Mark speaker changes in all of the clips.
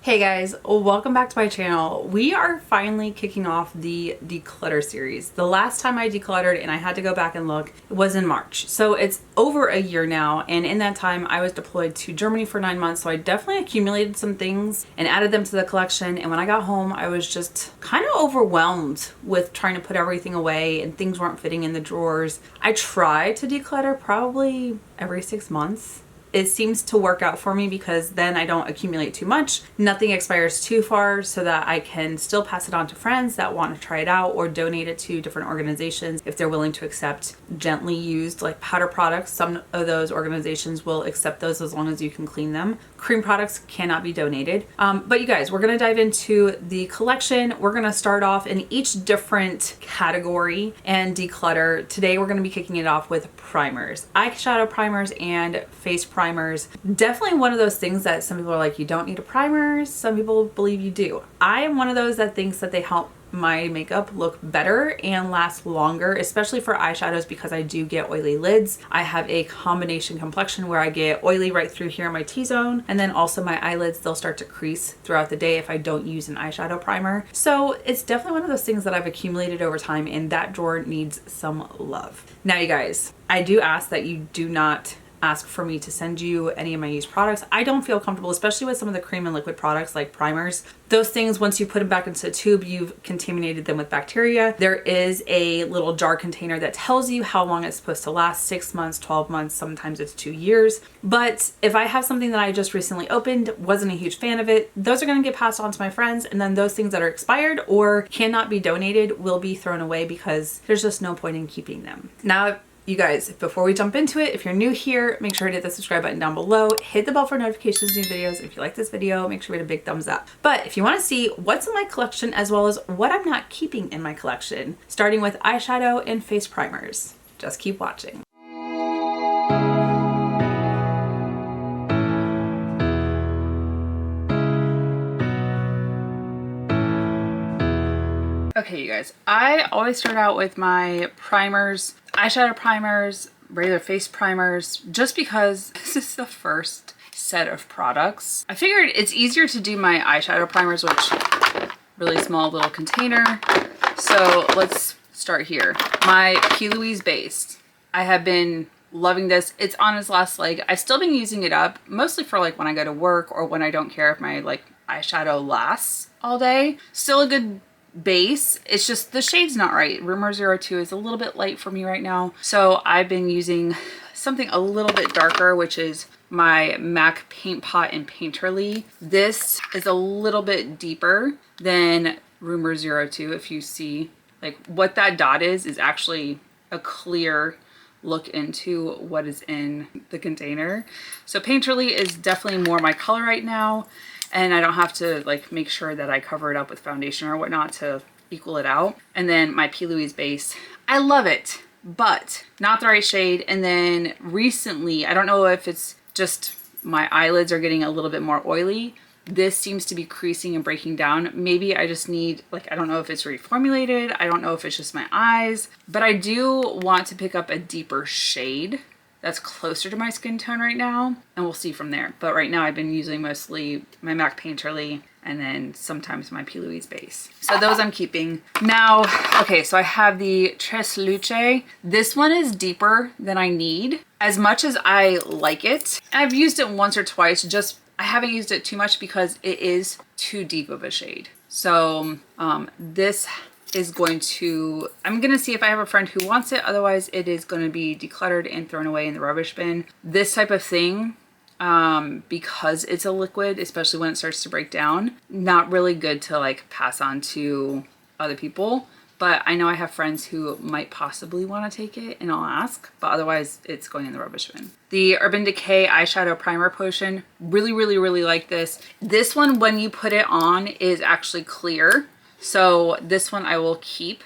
Speaker 1: Hey guys, welcome back to my channel. We are finally kicking off the Declutter series. The last time I decluttered, and I had to go back and look, was in March. So it's over a year now, and in that time I was deployed to Germany for 9 months, so I definitely accumulated some things and added them to the collection. And when I got home, I was just kind of overwhelmed with trying to put everything away and things weren't fitting in the drawers. I try to declutter probably every 6 months. It seems to work out for me because then I don't accumulate too much. Nothing expires too far so that I can still pass it on to friends that want to try it out or donate it to different organizations if they're willing to accept gently used like powder products. Some of those organizations will accept those as long as you can clean them. Cream products cannot be donated. But you guys, we're going to dive into the collection. We're going to start off in each different category and declutter. Today we're going to be kicking it off with primers, eyeshadow primers and face primers. Definitely one of those things that some people are like, you don't need a primer. Some people believe you do. I am one of those that thinks that they help my makeup look better and last longer, especially for eyeshadows because I do get oily lids. I have a combination complexion where I get oily right through here in my T-zone, and then also my eyelids, they'll start to crease throughout the day if I don't use an eyeshadow primer. So it's definitely one of those things that I've accumulated over time, and that drawer needs some love. Now you guys, I do ask that you do not ask for me to send you any of my used products. I don't feel comfortable, especially with some of the cream and liquid products like primers. Those things, once you put them back into a tube, you've contaminated them with bacteria. There is a little jar container that tells you how long it's supposed to last, 6 months, 12 months, sometimes it's 2 years. But if I have something that I just recently opened, wasn't a huge fan of it, those are gonna get passed on to my friends, and then those things that are expired or cannot be donated will be thrown away because there's just no point in keeping them. Now, you guys, before we jump into it, if you're new here, make sure to hit the subscribe button down below. Hit the bell for notifications of new videos. If you like this video, make sure to hit a big thumbs up. But if you want to see what's in my collection as well as what I'm not keeping in my collection, starting with eyeshadow and face primers, just keep watching. Okay, you guys, I always start out with my primers, eyeshadow primers, regular face primers, just because this is the first set of products. I figured it's easier to do my eyeshadow primers, which really small little container. So let's start here. My P. Louise base. I have been loving this. It's on its last leg. I've still been using it up, mostly for like when I go to work or when I don't care if my like eyeshadow lasts all day. Still a good base. It's just the shade's not right. Rumor 02 is a little bit light for me right now. So I've been using something a little bit darker, which is my MAC Paint Pot and Painterly. This is a little bit deeper than Rumor 02. If you see like what that dot is actually a clear look into what is in the container. So Painterly is definitely more my color right now. And I don't have to like make sure that I cover it up with foundation or whatnot to equal it out. And then my P. Louise base. I love it, but not the right shade. And then recently, I don't know if it's just my eyelids are getting a little bit more oily. This seems to be creasing and breaking down. Maybe I just need, like, I don't know if it's reformulated. I don't know if it's just my eyes, but I do want to pick up a deeper shade that's closer to my skin tone right now, and we'll see from there. But right now I've been using mostly my MAC Painterly and then sometimes my P. Louise base. So those I'm keeping. Now, okay, so I have the Tres Luce. This one is deeper than I need. As much as I like it, and I've used it once or twice, just I haven't used it too much because it is too deep of a shade. So this is going to, I'm gonna see if I have a friend who wants it. Otherwise it is going to be decluttered and thrown away in the rubbish bin. This type of thing, because it's a liquid, especially when it starts to break down, not really good to like pass on to other people. But I know I have friends who might possibly want to take it, and I'll ask, but otherwise it's going in the rubbish bin. The Urban Decay Eyeshadow Primer Potion, really, really, really like this. This one, when you put it on, is actually clear. So this one I will keep.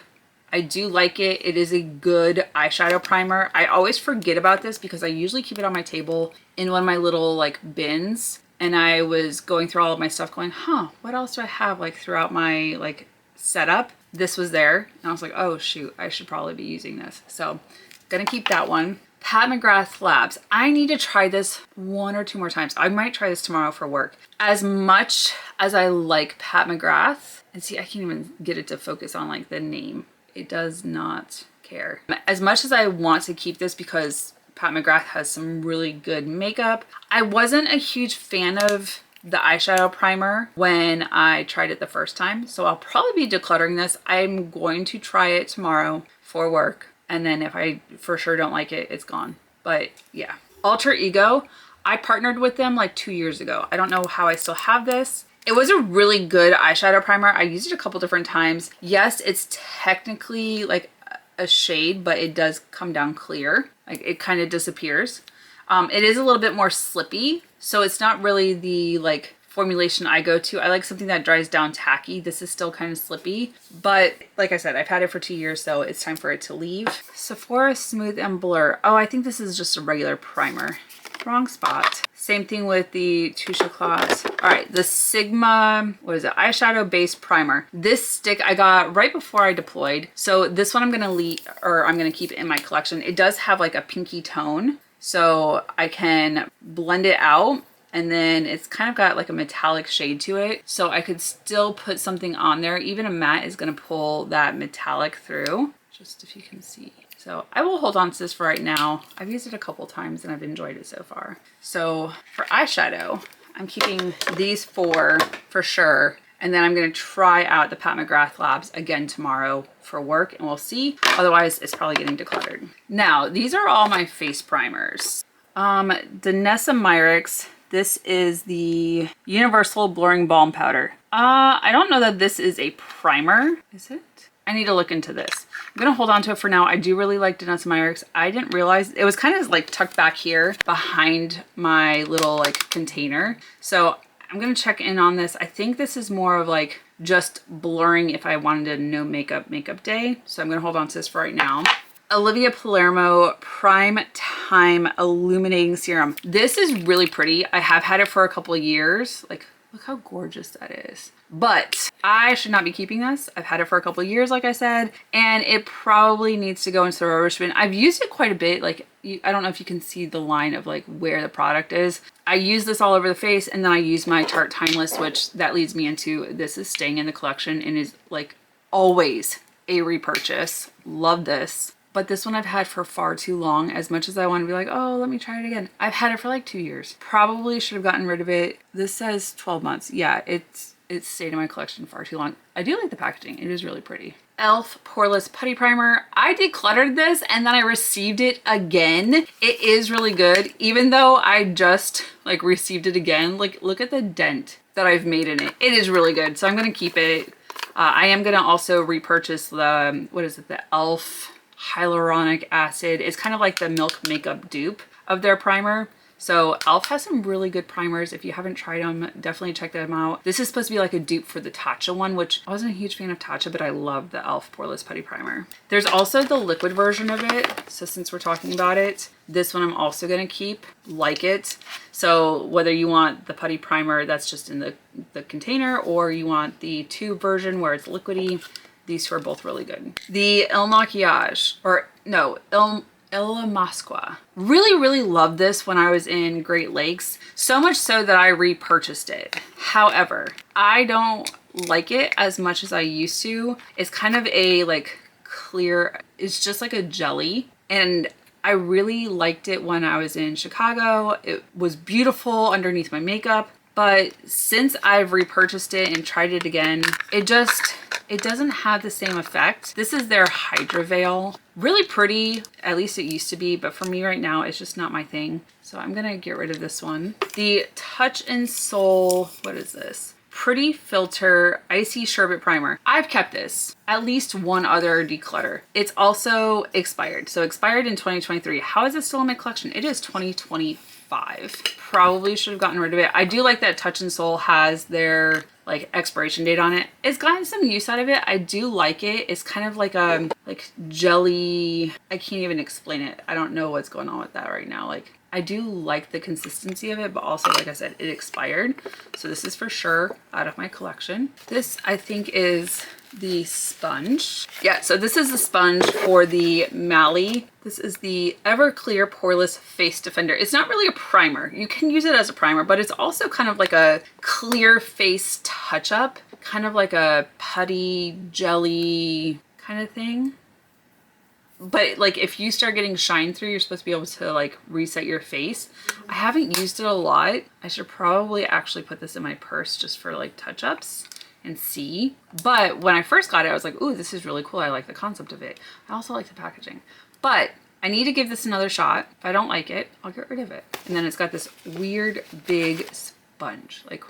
Speaker 1: I do like it. It is a good eyeshadow primer. I always forget about this because I usually keep it on my table in one of my little like bins. And I was going through all of my stuff going, huh, what else do I have like throughout my like setup? This was there. And I was like, oh shoot, I should probably be using this. So gonna keep that one. Pat McGrath Labs. I need to try this 1 or 2 more times. I might try this tomorrow for work. As much as I like Pat McGrath, and see, I can't even get it to focus on like the name. It does not care. As much as I want to keep this because Pat McGrath has some really good makeup, I wasn't a huge fan of the eyeshadow primer when I tried it the first time. So I'll probably be decluttering this. I'm going to try it tomorrow for work. And then if I for sure don't like it, it's gone. But yeah. Alter Ego, I partnered with them like 2 years ago. I don't know how I still have this. It was a really good eyeshadow primer. I used it a couple different times. Yes, it's technically like a shade, but it does come down clear. Like it kind of disappears. It is a little bit more slippy. So it's not really the like formulation I go to. I like something that dries down tacky. This is still kind of slippy, but like I said, I've had it for 2 years, so it's time for it to leave. Sephora Smooth and Blur. Oh, I think this is just a regular primer. Wrong spot. Same thing with the Touche Éclat. All right, the Sigma, what is it? Eyeshadow base primer. This stick I got right before I deployed. So this one I'm gonna keep in my collection. It does have like a pinky tone, so I can blend it out. And then it's kind of got like a metallic shade to it. So I could still put something on there. Even a matte is going to pull that metallic through. Just if you can see. So I will hold on to this for right now. I've used it a couple times and I've enjoyed it so far. So for eyeshadow, I'm keeping these 4 for sure. And then I'm going to try out the Pat McGrath Labs again tomorrow for work and we'll see. Otherwise, it's probably getting decluttered. Now, these are all my face primers. Danessa Myricks. This is the Universal Blurring Balm Powder. I don't know that this is a primer. Is it? I need to look into this. I'm gonna hold on to it for now. I do really like Danessa Myricks. I didn't realize it was kind of like tucked back here behind my little like container. So I'm gonna check in on this. I think this is more of like just blurring if I wanted a no makeup day. So I'm gonna hold on to this for right now. Olivia Palermo Prime Time Illuminating Serum. This is really pretty. I have had it for a couple of years. Like, look how gorgeous that is. But I should not be keeping this. I've had it for a couple of years, like I said, and it probably needs to go into the rubbish bin. I've used it quite a bit. Like, I don't know if you can see the line of like where the product is. I use this all over the face, and then I use my Tarte Timeless, which that leads me into this is staying in the collection and is like always a repurchase. Love this. But this one I've had for far too long. As much as I want to be like, oh, let me try it again. I've had it for like 2 years. Probably should have gotten rid of it. This says 12 months. Yeah, it's stayed in my collection far too long. I do like the packaging. It is really pretty. e.l.f. Poreless Putty Primer. I decluttered this and then I received it again. It is really good. Even though I just like received it again, like look at the dent that I've made in it. It is really good. So I'm going to keep it. I am going to also repurchase the, what is it? The e.l.f. Hyaluronic Acid. It's kind of like the Milk Makeup dupe of their primer. So e.l.f. has some really good primers. If you haven't tried them, definitely check them out. This is supposed to be like a dupe for the Tatcha one, which I wasn't a huge fan of Tatcha, but I love the e.l.f. Poreless Putty Primer. There's also the liquid version of it. So since we're talking about it, this one I'm also going to keep, like it. So whether you want the putty primer that's just in the container, or you want the tube version where it's liquidy, these two are both really good. The Il Maquillage, or no, Il Masqua. Really loved this when I was in Great Lakes. So much so that I repurchased it. However, I don't like it as much as I used to. It's kind of a like clear, it's just like a jelly. And I really liked it when I was in Chicago. It was beautiful underneath my makeup. But since I've repurchased it and tried it again, it doesn't have the same effect. This is their Hydra Veil. Really pretty, at least it used to be, but for me right now, it's just not my thing. So I'm gonna get rid of this one. The Touch and Soul, what is this? Pretty Filter Icy Sherbet Primer. I've kept this, at least one other declutter. It's also expired. So expired in 2023. How is it still in my collection? It is 2025. Probably should have gotten rid of it. I do like that Touch and Soul has their like expiration date on it. It's gotten some use out of it. I do like it. It's kind of like a like jelly. I can't even explain it. I don't know what's going on with that right now. Like I do like the consistency of it, but also like I said, it expired. So this is for sure out of my collection. This I think is the sponge. Yeah, so this is the sponge for the Mally. This is the Everclear Poreless Face Defender. It's not really a primer. You can use it as a primer, but it's also kind of like a clear face touch-up, kind of like a putty jelly kind of thing. But like if you start getting shine through, you're supposed to be able to like reset your face. I haven't used it a lot. I should probably actually put this in my purse just for like touch-ups and see. But when I first got it, I was like, ooh, this is really cool. I like the concept of it. I also like the packaging. But I need to give this another shot. If I don't like it, I'll get rid of it. And then it's got this weird big sponge. Like,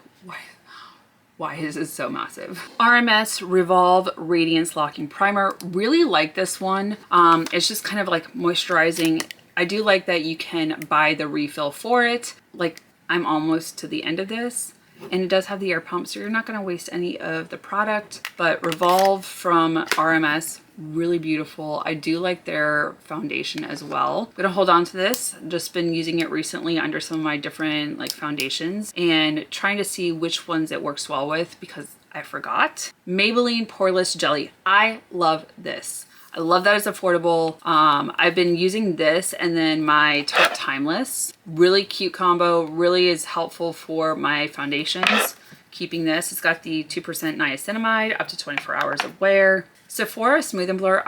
Speaker 1: why is it so massive? RMS Revolve Radiance Locking Primer. Really like this one. It's just kind of like moisturizing. I do like that you can buy the refill for it. Like I'm almost to the end of this. And it does have the air pump, so you're not going to waste any of the product. But Revolve from RMS, really beautiful. I do like their foundation as well. I'm going to hold on to this. Just been using it recently under some of my different like foundations and trying to see which ones it works well with because I forgot. Maybelline Poreless Jelly. I love this. I love that it's affordable. I've been using this and then my Tarte Timeless. Really cute combo, really is helpful for my foundations. Keeping this, it's got the 2% niacinamide, up to 24 hours of wear. Sephora Smooth and Blur,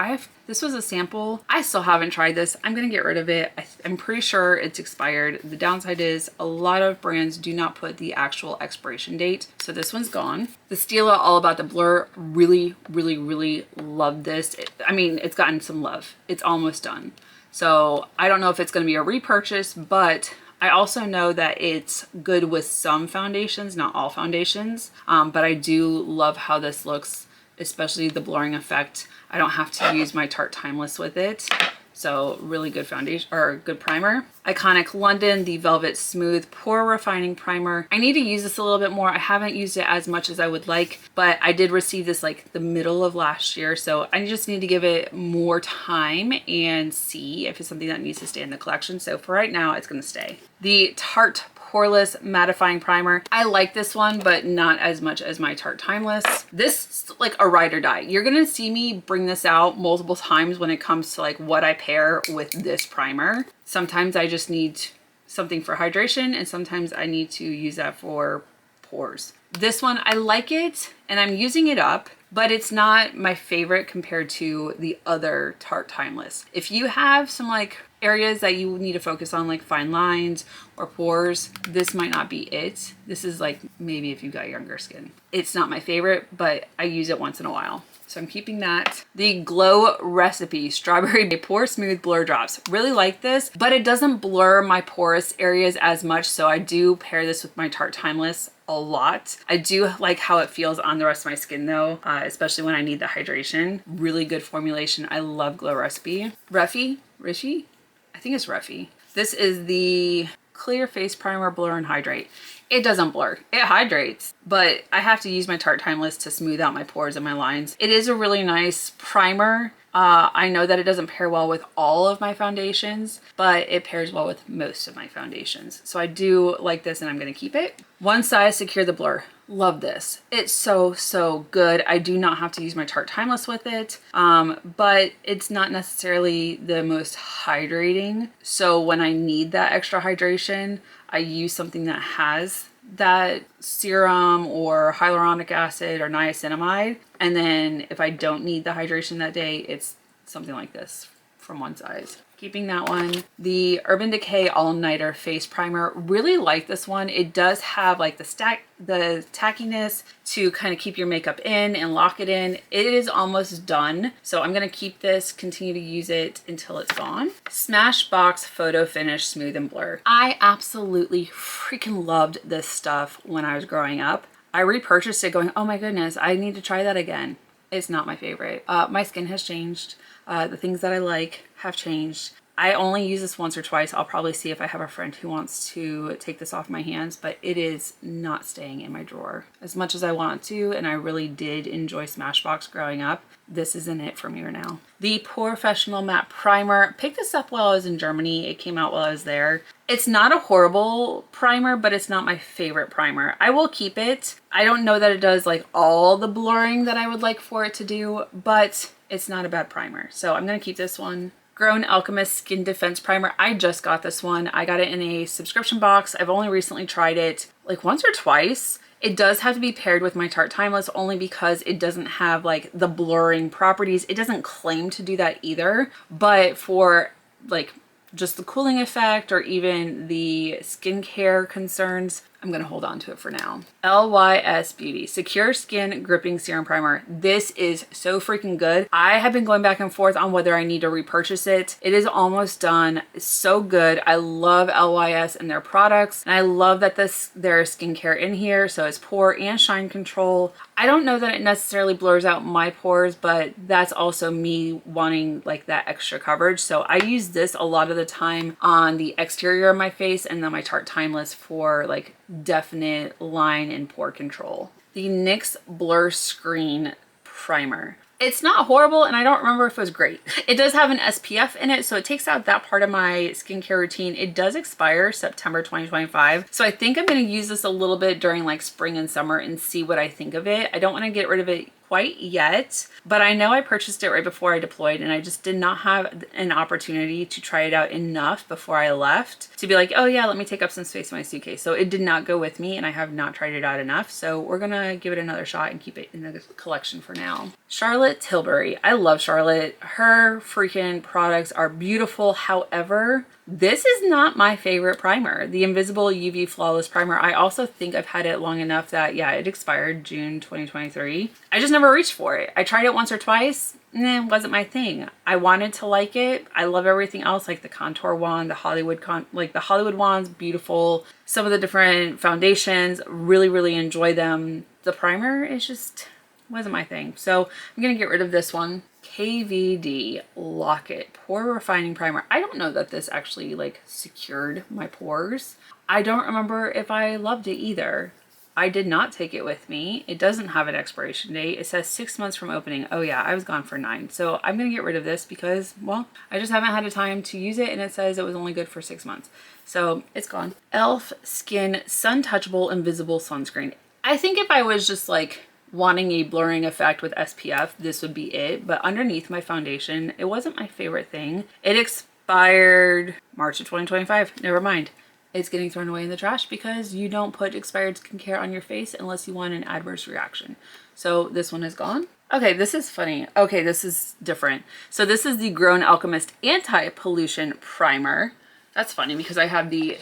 Speaker 1: this was a sample. I still haven't tried this. I'm gonna get rid of it. I'm pretty sure it's expired. The downside is a lot of brands do not put the actual expiration date. So this one's gone. The Stila All About the Blur, really, really, really love this. I mean, it's gotten some love. It's almost done. So I don't know if it's gonna be a repurchase, but I also know that it's good with some foundations, not all foundations. But I do love how this looks, especially the blurring effect. I don't have to use my Tarte Timeless with it. So really good foundation or good primer. Iconic London, the Velvet Smooth Pore Refining Primer. I need to use this a little bit more. I haven't used it as much as I would like, but I did receive this like the middle of last year. So I just need to give it more time and see if it's something that needs to stay in the collection. So for right now, it's gonna stay. The Tarte Poreless Mattifying Primer. I like this one, but not as much as my Tarte Timeless. This is like a ride or die. You're gonna see me bring this out multiple times when it comes to like what I pair with this primer. Sometimes I just need something for hydration and sometimes I need to use that for pores. This one, I like it and I'm using it up, but it's not my favorite compared to the other Tarte Timeless. If you have some like areas that you need to focus on, like fine lines or pores, this might not be it. This is like maybe if you got younger skin. It's not my favorite, but I use it once in a while. So I'm keeping that. The Glow Recipe Strawberry Pore Smooth Blur Drops. Really like this, but it doesn't blur my porous areas as much. So I do pair this with my Tarte Timeless a lot. I do like how it feels on the rest of my skin though, especially when I need the hydration. Really good formulation. I love Glow Recipe. Rishi? I think it's Refi. This is the Clear Face Primer Blur and Hydrate. It doesn't blur, it hydrates, but I have to use my Tarte Timeless to smooth out my pores and my lines. It is a really nice primer. I know that it doesn't pair well with all of my foundations, but it pairs well with most of my foundations. So I do like this and I'm gonna keep it. One Size Secure the Blur. Love this. It's so, so good. I do not have to use my Tarte Timeless with it, but it's not necessarily the most hydrating. So when I need that extra hydration, I use something that has that serum or hyaluronic acid or niacinamide. And then if I don't need the hydration that day, it's something like this from One Size. Keeping that one. The Urban Decay All Nighter Face Primer. Really like this one. It does have like the tackiness to kind of keep your makeup in and lock it in. It is almost done. So I'm going to keep this, continue to use it until it's gone. Smashbox Photo Finish Smooth and Blur. I absolutely freaking loved this stuff when I was growing up. I repurchased it going, oh my goodness, I need to try that again. It's not my favorite. My skin has changed. The things that I like have changed. I only use this once or twice. I'll probably see if I have a friend who wants to take this off my hands, but it is not staying in my drawer as much as I want to, and I really did enjoy Smashbox growing up. This isn't it for me right now. The Professional Matte Primer. Picked this up while I was in Germany. It came out while I was there. It's not a horrible primer, but it's not my favorite primer. I will keep it. I don't know that it does like all the blurring that I would like for it to do, but it's not a bad primer. So I'm gonna keep this one. Grown Alchemist Skin Defense Primer. I just got this one. I got it in a subscription box. I've only recently tried it like once or twice. It does have to be paired with my Tarte Timeless only because it doesn't have like the blurring properties. It doesn't claim to do that either, but for like just the cooling effect or even the skincare concerns, I'm gonna hold on to it for now. LYS Beauty Secure Skin Gripping Serum Primer. This is so freaking good. I have been going back and forth on whether I need to repurchase it. It is almost done. It's so good. I love LYS and their products, and I love that there's skincare in here, so it's pore and shine control. I don't know that it necessarily blurs out my pores, but that's also me wanting like that extra coverage. So I use this a lot of the time on the exterior of my face, and then my Tarte Timeless for like definite line and pore control. The NYX Blur Screen Primer. It's not horrible, and I don't remember if it was great. It does have an SPF in it, so it takes out that part of my skincare routine. It does expire September 2025, so I think I'm going to use this a little bit during like spring and summer and see what I think of it. I don't want to get rid of it quite yet, but I know I purchased it right before I deployed, and I just did not have an opportunity to try it out enough before I left to be like, oh yeah, let me take up some space in my suitcase. So it did not go with me, and I have not tried it out enough. So we're gonna give it another shot and keep it in the collection for now. Charlotte Tilbury. I love Charlotte. Her freaking products are beautiful. However, this is not my favorite primer. The Invisible UV Flawless Primer. I also think I've had it long enough that, yeah, it expired June 2023. I just never reached for it. I tried it once or twice. It wasn't my thing. I wanted to like it. I love everything else, like the contour wand, the Hollywood the Hollywood wands, beautiful. Some of the different foundations, really enjoy them. The primer is just wasn't my thing. So I'm gonna get rid of this one. KVD Lock-It Pore Refining Primer. I don't know that this actually like secured my pores. I don't remember if I loved it either. I did not take it with me. It doesn't have an expiration date. It says 6 months from opening. Oh yeah, I was gone for 9. So I'm gonna get rid of this because, well, I just haven't had a time to use it, and it says it was only good for 6 months. So it's gone. e.l.f. Skin Sun Touchable Invisible Sunscreen. I think if I was just like wanting a blurring effect with SPF, this would be it. But underneath my foundation, it wasn't my favorite thing. It expired March of 2025. Never mind. It's getting thrown away in the trash because you don't put expired skincare on your face unless you want an adverse reaction. So this one is gone. Okay, this is funny. Okay, this is different. So this is the Grown Alchemist Anti-Pollution Primer. That's funny because I have the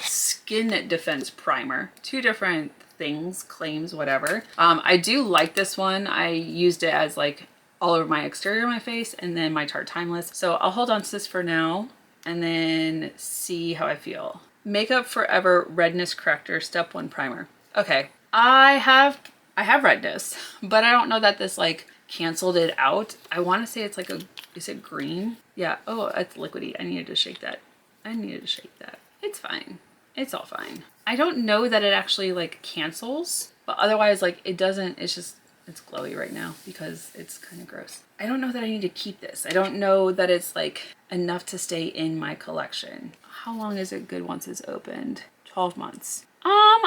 Speaker 1: Skin Defense Primer. Two different things, claims, whatever. I do like this one. I used it as like all over my exterior of my face, and then my Tarte Timeless. So I'll hold on to this for now and then see how I feel. Makeup Forever Redness Corrector Step 1 Primer. Okay, I have redness, but I don't know that this like canceled it out. I want to say it's like is it green? Yeah, oh, it's liquidy. I needed to shake that. It's fine. It's all fine. I don't know that it actually like cancels, but otherwise like it doesn't, it's glowy right now because it's kind of gross. I don't know that I need to keep this. I don't know that it's like enough to stay in my collection. How long is it good once it's opened? 12 months.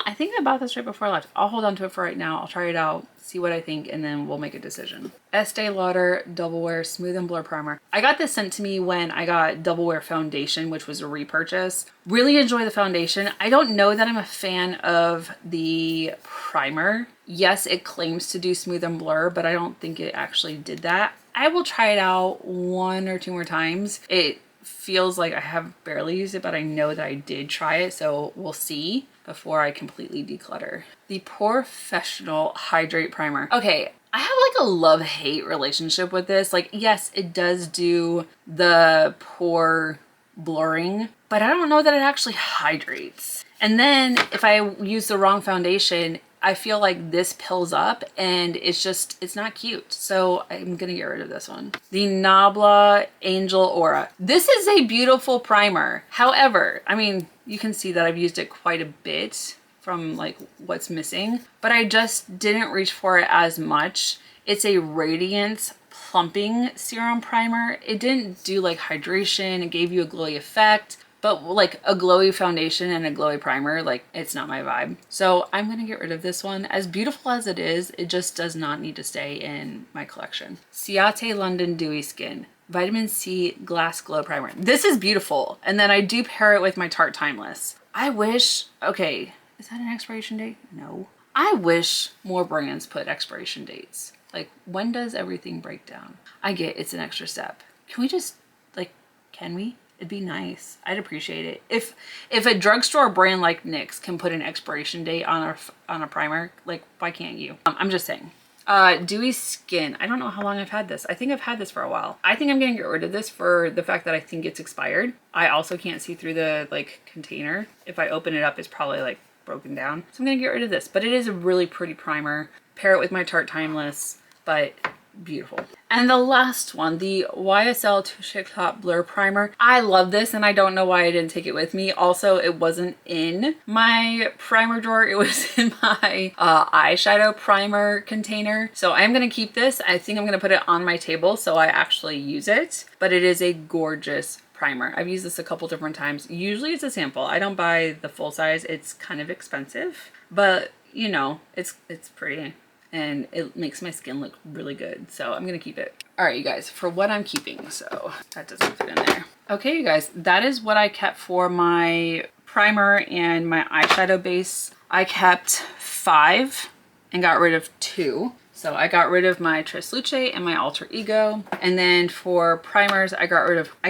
Speaker 1: I think I bought this right before I left. I'll hold on to it for right now. I'll try it out, see what I think, and then we'll make a decision. Estee Lauder Double Wear Smooth and Blur Primer. I got this sent to me when I got Double Wear Foundation, which was a repurchase. Really enjoy the foundation. I don't know that I'm a fan of the primer. Yes, it claims to do smooth and blur, but I don't think it actually did that. I will try it out 1 or 2 more times. It feels like I have barely used it, but I know that I did try it, so we'll see before I completely declutter. The Professional Hydrate Primer. Okay, I have like a love-hate relationship with this. Like, yes, it does do the pore blurring, but I don't know that it actually hydrates. And then if I use the wrong foundation, I feel like this pills up and it's not cute. So I'm gonna get rid of this one. The Nabla Angel Aura. This is a beautiful primer. However, I mean, you can see that I've used it quite a bit from like what's missing, but I just didn't reach for it as much. It's a radiance plumping serum primer. It didn't do like hydration. It gave you a glowy effect, but like a glowy foundation and a glowy primer, like it's not my vibe. So I'm gonna get rid of this one. As beautiful as it is, it just does not need to stay in my collection. Ciate London Dewy Skin Vitamin C Glass Glow Primer. This is beautiful. And then I do pair it with my Tarte Timeless. I wish, okay, is that an expiration date? No. I wish more brands put expiration dates. Like, when does everything break down? I get it's an extra step. Can we just, like, can we? It'd be nice. I'd appreciate it. If a drugstore brand like NYX can put an expiration date on a primer, like, why can't you? I'm just saying. Dewy Skin. I don't know how long I've had this. I think I've had this for a while. I think I'm gonna get rid of this for the fact that I think it's expired. I also can't see through the, like, container. If I open it up, it's probably, like, broken down. So I'm gonna get rid of this. But it is a really pretty primer. Pair it with my Tarte Timeless. But beautiful. And the last one, the YSL Touche Éclat Blur Primer. I love this and I don't know why I didn't take it with me. Also, it wasn't in my primer drawer. It was in my eyeshadow primer container. So I'm going to keep this. I think I'm going to put it on my table so I actually use it. But it is a gorgeous primer. I've used this a couple different times. Usually it's a sample. I don't buy the full size. It's kind of expensive. But, you know, it's pretty. And it makes my skin look really good. So I'm gonna keep it. All right, you guys, for what I'm keeping. So that doesn't fit in there. Okay, you guys, that is what I kept for my primer and my eyeshadow base. I kept 5 and got rid of 2. So I got rid of my Tres Luce and my Alter Ego. And then for primers, I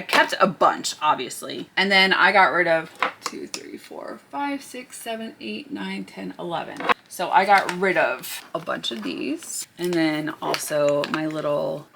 Speaker 1: kept a bunch, obviously. And then I got rid of 2, 3, 4, 5, 6, 7, 8, 9, 10, 11. So I got rid of a bunch of these. And then also my little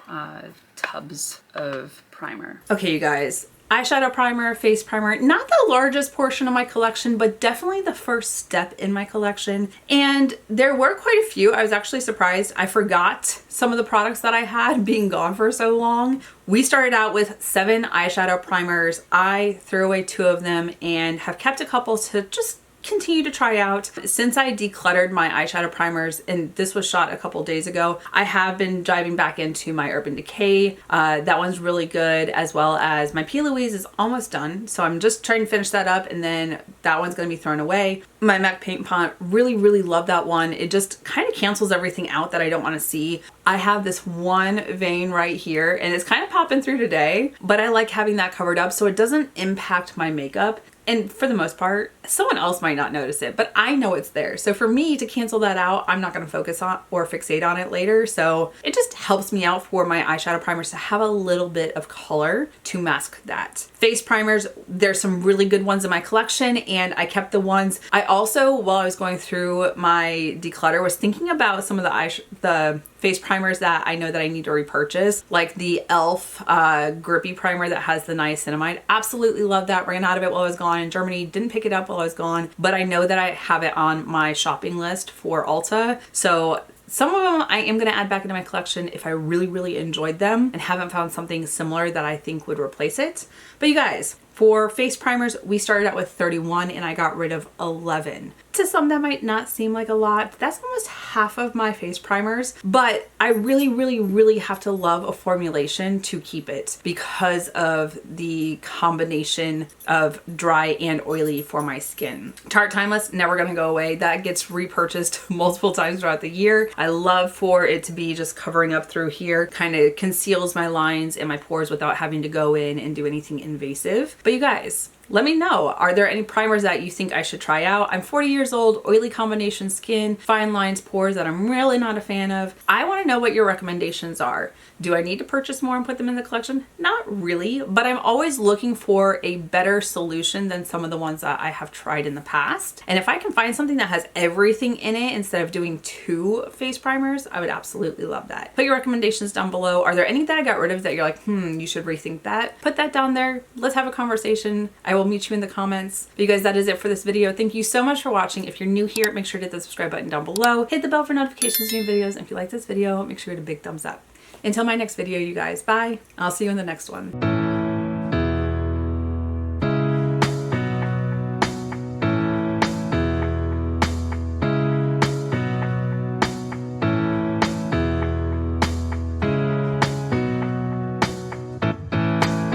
Speaker 1: tubs of primer. Okay, you guys. Eyeshadow primer, face primer, not the largest portion of my collection, but definitely the first step in my collection. And there were quite a few. I was actually surprised. I forgot some of the products that I had being gone for so long. We started out with 7 eyeshadow primers. I threw away 2 of them and have kept a couple to just continue to try out. Since I decluttered my eyeshadow primers, and this was shot a couple days ago, I have been diving back into my Urban Decay. That one's really good, as well as my P. Louise is almost done. So I'm just trying to finish that up, and then that one's gonna be thrown away. My MAC Paint Pot, really love that one. It just kind of cancels everything out that I don't wanna see. I have this one vein right here, and it's kind of popping through today, but I like having that covered up so it doesn't impact my makeup. And for the most part, someone else might not notice it, but I know it's there. So for me to cancel that out, I'm not gonna focus on or fixate on it later. So it just helps me out for my eyeshadow primers to have a little bit of color to mask that. Face primers, there's some really good ones in my collection, and I kept the ones. I also, while I was going through my declutter, was thinking about some of the face primers that I know that I need to repurchase, like the e.l.f. Grippy primer that has the niacinamide. Absolutely love that. Ran out of it while I was gone in Germany. Didn't pick it up while I was gone, but I know that I have it on my shopping list for Ulta. So some of them I am going to add back into my collection if I really enjoyed them and haven't found something similar that I think would replace it. But you guys, for face primers, we started out with 31 and I got rid of 11. To some that might not seem like a lot, but that's almost half of my face primers. But I really have to love a formulation to keep it because of the combination of dry and oily for my skin. Tarte Timeless, never gonna go away. That gets repurchased multiple times throughout the year. I love for it to be just covering up through here, kind of conceals my lines and my pores without having to go in and do anything invasive. But you guys, let me know, are there any primers that you think I should try out? I'm 40 years old, oily combination skin, fine lines, pores that I'm really not a fan of. I want to know what your recommendations are. Do I need to purchase more and put them in the collection? Not really, but I'm always looking for a better solution than some of the ones that I have tried in the past. And if I can find something that has everything in it instead of doing 2 face primers, I would absolutely love that. Put your recommendations down below. Are there any that I got rid of that you're like, you should rethink that? Put that down there. Let's have a conversation. I
Speaker 2: will meet you in the comments. But you guys, that is it for this video. Thank you so much for watching. If you're new here, make sure to hit the subscribe button down below. Hit the bell for notifications of new videos. And if you like this video, make sure to hit a big thumbs up. Until my next video, you guys, bye. I'll see you in the next one.